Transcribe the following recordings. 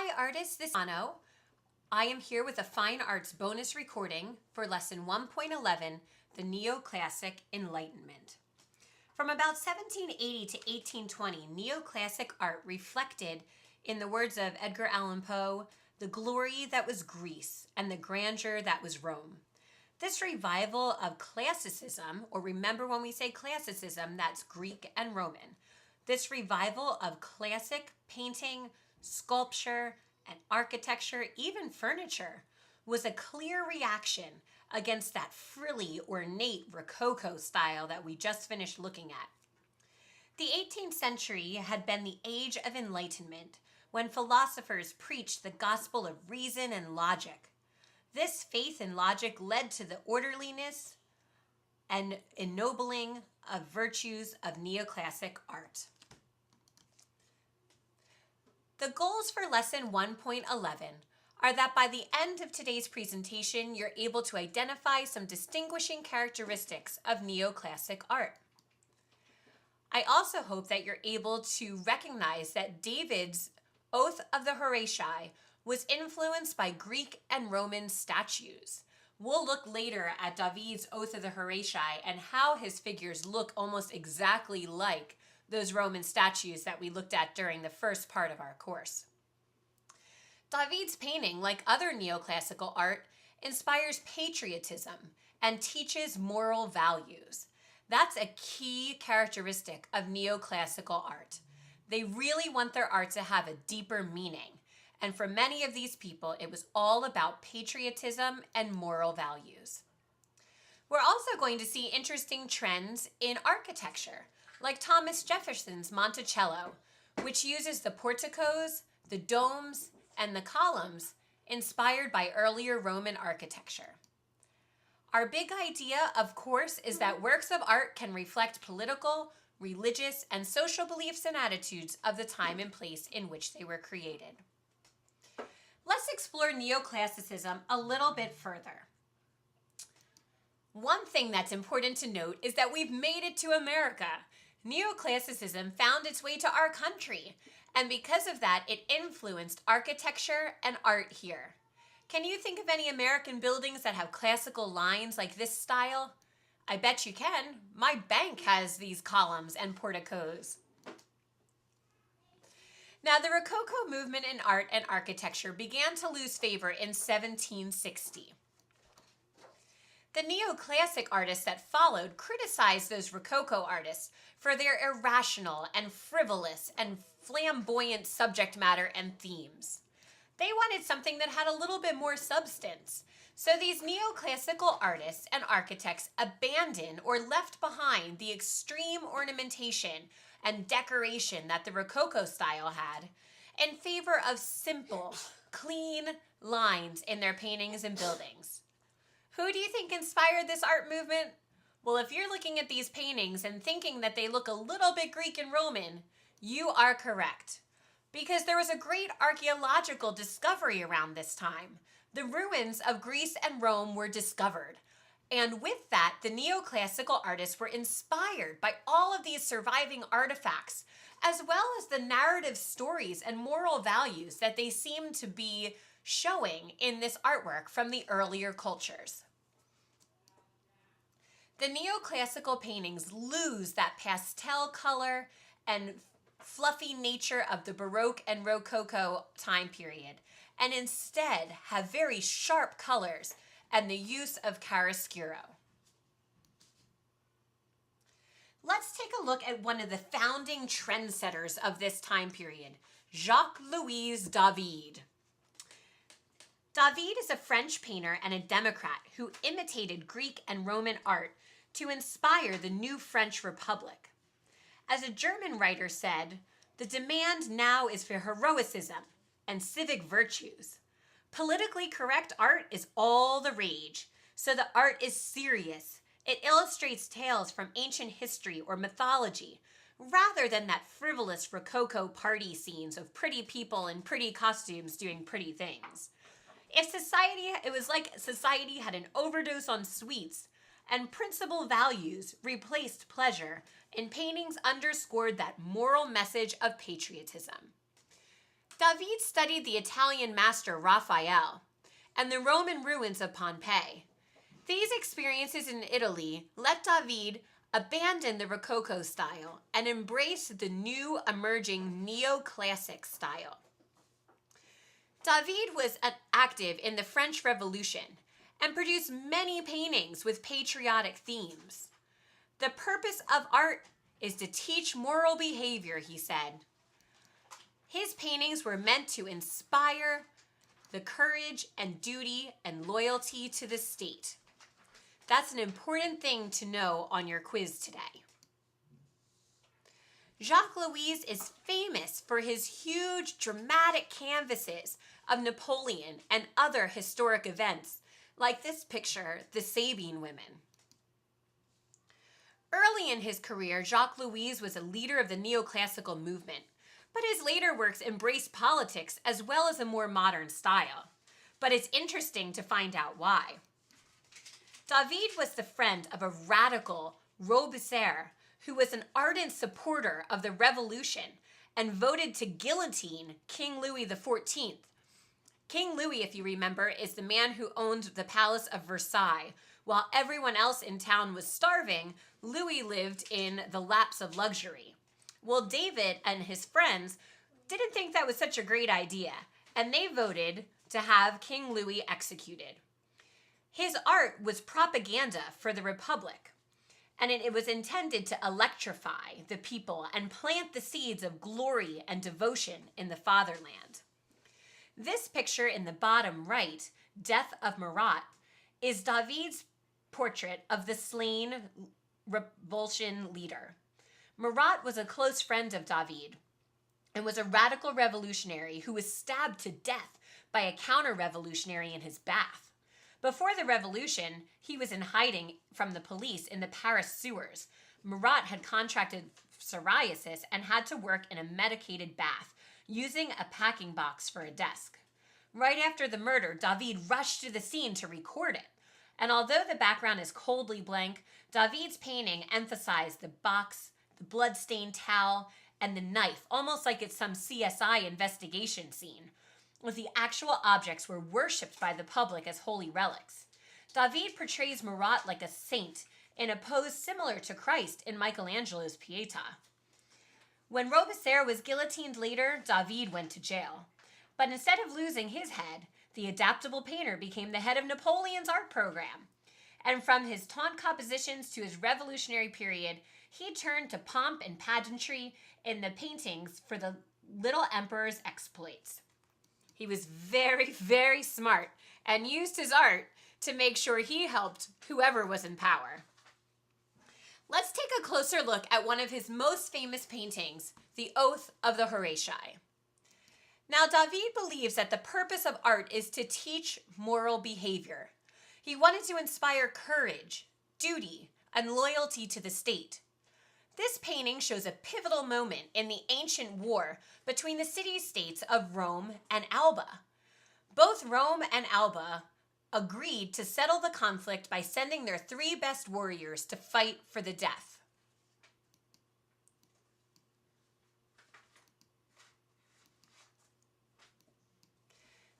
Hi artists, this is Ano. I am here with a fine arts bonus recording for lesson 1.11, the Neoclassic Enlightenment. From about 1780 to 1820, Neoclassic art reflected, in the words of Edgar Allan Poe, the glory that was Greece and the grandeur that was Rome. This revival of classicism, or remember when we say classicism, that's Greek and Roman. This revival of classic painting, sculpture, and architecture, even furniture, was a clear reaction against that frilly, ornate Rococo style that we just finished looking at. The 18th century had been the age of Enlightenment, when philosophers preached the gospel of reason and logic. This faith and logic led to the orderliness and ennobling of virtues of neoclassic art. The goals for lesson 1.11 are that by the end of today's presentation, you're able to identify some distinguishing characteristics of neoclassic art. I also hope that you're able to recognize that David's Oath of the Horatii was influenced by Greek and Roman statues. We'll look later at David's Oath of the Horatii and how his figures look almost exactly like those Roman statues that we looked at during the first part of our course. David's painting, like other neoclassical art, inspires patriotism and teaches moral values. That's a key characteristic of neoclassical art. They really want their art to have a deeper meaning. And for many of these people, it was all about patriotism and moral values. We're also going to see interesting trends in architecture, like Thomas Jefferson's Monticello, which uses the porticos, the domes, and the columns inspired by earlier Roman architecture. Our big idea, of course, is that works of art can reflect political, religious, and social beliefs and attitudes of the time and place in which they were created. Let's explore neoclassicism a little bit further. One thing that's important to note is that we've made it to America. Neoclassicism found its way to our country, and because of that, it influenced architecture and art here. Can you think of any American buildings that have classical lines like this style? I bet you can. My bank has these columns and porticos. Now, the Rococo movement in art and architecture began to lose favor in 1760. The neoclassic artists that followed criticized those Rococo artists for their irrational and frivolous and flamboyant subject matter and themes. They wanted something that had a little bit more substance. So these neoclassical artists and architects abandoned or left behind the extreme ornamentation and decoration that the Rococo style had in favor of simple, clean lines in their paintings and buildings. Who do you think inspired this art movement? Well, if you're looking at these paintings and thinking that they look a little bit Greek and Roman, you are correct. Because there was a great archaeological discovery around this time. The ruins of Greece and Rome were discovered. And with that, the neoclassical artists were inspired by all of these surviving artifacts, as well as the narrative stories and moral values that they seemed to be showing in this artwork from the earlier cultures. The neoclassical paintings lose that pastel color and fluffy nature of the Baroque and Rococo time period, and instead have very sharp colors and the use of chiaroscuro. Let's take a look at one of the founding trendsetters of this time period, Jacques-Louis David. David is a French painter and a Democrat who imitated Greek and Roman art to inspire the new French Republic. As a German writer said, the demand now is for heroicism and civic virtues. Politically correct art is all the rage, so the art is serious. It illustrates tales from ancient history or mythology, rather than that frivolous Rococo party scenes of pretty people in pretty costumes doing pretty things. It was like society had an overdose on sweets, and principal values replaced pleasure, and paintings underscored that moral message of patriotism. David studied the Italian master Raphael and the Roman ruins of Pompeii. These experiences in Italy let David abandon the Rococo style and embrace the new emerging Neoclassic style. David was active in the French Revolution and produced many paintings with patriotic themes. The purpose of art is to teach moral behavior, he said. His paintings were meant to inspire the courage and duty and loyalty to the state. That's an important thing to know on your quiz today. Jacques Louis is famous for his huge dramatic canvases of Napoleon and other historic events, like this picture, the Sabine Women. Early in his career, Jacques Louis was a leader of the Neoclassical movement, but his later works embraced politics as well as a more modern style. But it's interesting to find out why. David was the friend of a radical Robespierre who was an ardent supporter of the revolution and voted to guillotine King Louis XIV. King Louis, if you remember, is the man who owned the Palace of Versailles. While everyone else in town was starving, Louis lived in the laps of luxury. Well, David and his friends didn't think that was such a great idea, and they voted to have King Louis executed. His art was propaganda for the Republic, and it was intended to electrify the people and plant the seeds of glory and devotion in the fatherland. This picture in the bottom right, Death of Marat, is David's portrait of the slain revolution leader. Marat was a close friend of David and was a radical revolutionary who was stabbed to death by a counter-revolutionary in his bath. Before the revolution, he was in hiding from the police in the Paris sewers. Marat had contracted psoriasis and had to work in a medicated bath, using a packing box for a desk. Right after the murder, David rushed to the scene to record it. And although the background is coldly blank, David's painting emphasized the box, the blood-stained towel, and the knife, almost like it's some CSI investigation scene, where the actual objects were worshipped by the public as holy relics. David portrays Marat like a saint in a pose similar to Christ in Michelangelo's Pietà. When Robespierre was guillotined later, David went to jail. But instead of losing his head, the adaptable painter became the head of Napoleon's art program. And from his taunt compositions to his revolutionary period, he turned to pomp and pageantry in the paintings for the little emperor's exploits. He was very, very smart and used his art to make sure he helped whoever was in power. Let's take a closer look at one of his most famous paintings, The Oath of the Horatii. Now, David believes that the purpose of art is to teach moral behavior. He wanted to inspire courage, duty, and loyalty to the state. This painting shows a pivotal moment in the ancient war between the city-states of Rome and Alba. Both Rome and Alba agreed to settle the conflict by sending their 3 best warriors to fight for the death.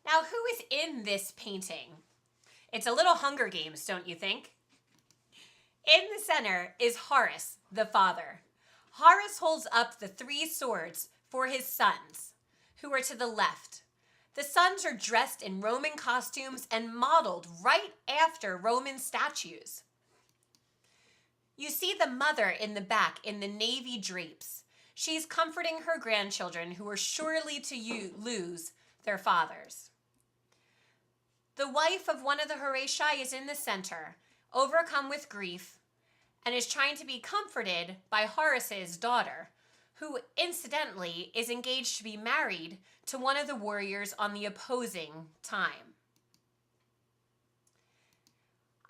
Now, who is in this painting? It's a little Hunger Games, don't you think? In the center is Horus, the father. Horus holds up the 3 swords for his sons, who are to the left. The sons are dressed in Roman costumes and modeled right after Roman statues. You see the mother in the back in the navy drapes. She's comforting her grandchildren who are surely to lose their fathers. The wife of one of the Horatii is in the center, overcome with grief, and is trying to be comforted by Horus's daughter, who incidentally is engaged to be married to one of the warriors on the opposing time.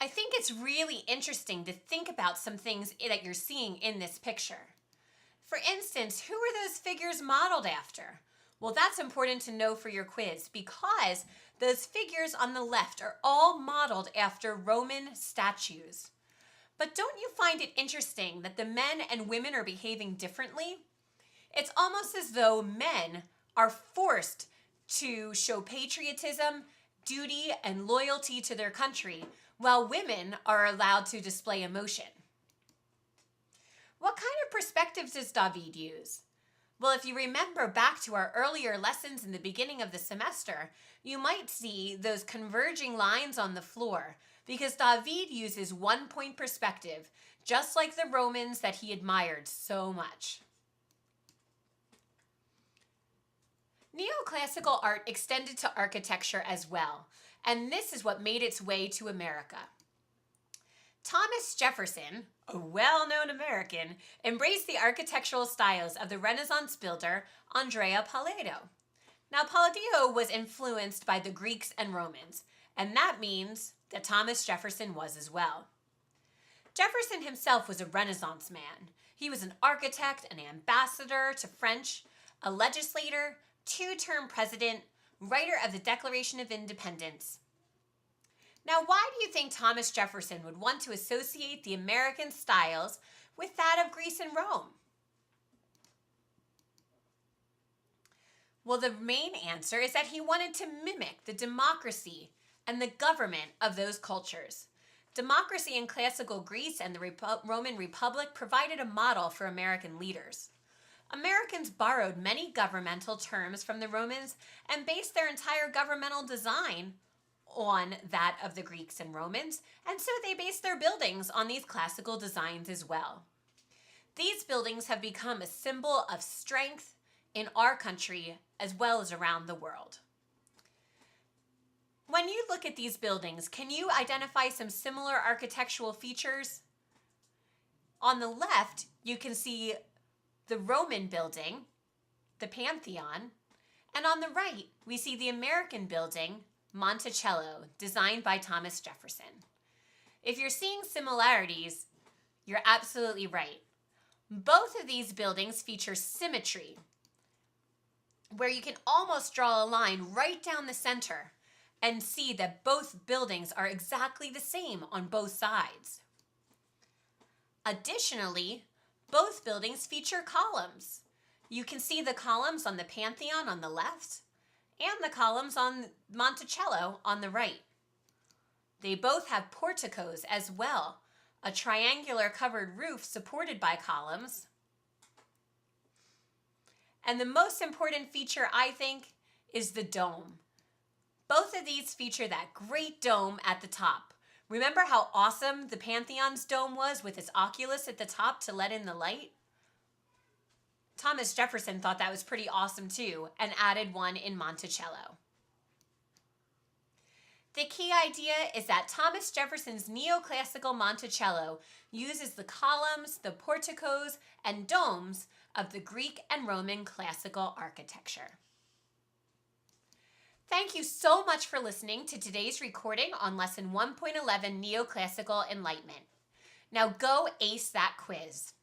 I think it's really interesting to think about some things that you're seeing in this picture. For instance, who are those figures modeled after? Well, that's important to know for your quiz because those figures on the left are all modeled after Roman statues. But don't you find it interesting that the men and women are behaving differently? It's almost as though men are forced to show patriotism, duty, and loyalty to their country, while women are allowed to display emotion. What kind of perspectives does David use? Well, if you remember back to our earlier lessons in the beginning of the semester, you might see those converging lines on the floor because David uses one-point perspective, just like the Romans that he admired so much. Neoclassical art extended to architecture as well, and this is what made its way to America. Thomas Jefferson, a well-known American, embraced the architectural styles of the Renaissance builder Andrea Palladio. Now, Palladio was influenced by the Greeks and Romans, and that means that Thomas Jefferson was as well. Jefferson himself was a Renaissance man. He was an architect, an ambassador to French, a legislator, two-term president, writer of the Declaration of Independence. Now, why do you think Thomas Jefferson would want to associate the American styles with that of Greece and Rome? Well, the main answer is that he wanted to mimic the democracy and the government of those cultures. Democracy in classical Greece and the Roman Republic provided a model for American leaders. Americans borrowed many governmental terms from the Romans and based their entire governmental design on that of the Greeks and Romans, and so they based their buildings on these classical designs as well. These buildings have become a symbol of strength in our country as well as around the world. When you look at these buildings, can you identify some similar architectural features? On the left, you can see the Roman building, the Pantheon, and on the right, we see the American building, Monticello, designed by Thomas Jefferson. If you're seeing similarities, you're absolutely right. Both of these buildings feature symmetry, where you can almost draw a line right down the center and see that both buildings are exactly the same on both sides. Additionally, both buildings feature columns. You can see the columns on the Pantheon on the left and the columns on Monticello on the right. They both have porticos as well, a triangular covered roof supported by columns. And the most important feature, I think, is the dome. Both of these feature that great dome at the top. Remember how awesome the Pantheon's dome was with its oculus at the top to let in the light? Thomas Jefferson thought that was pretty awesome too and added one in Monticello. The key idea is that Thomas Jefferson's neoclassical Monticello uses the columns, the porticos, and domes of the Greek and Roman classical architecture. Thank you so much for listening to today's recording on Lesson 1.11 Neoclassical Enlightenment. Now go ace that quiz.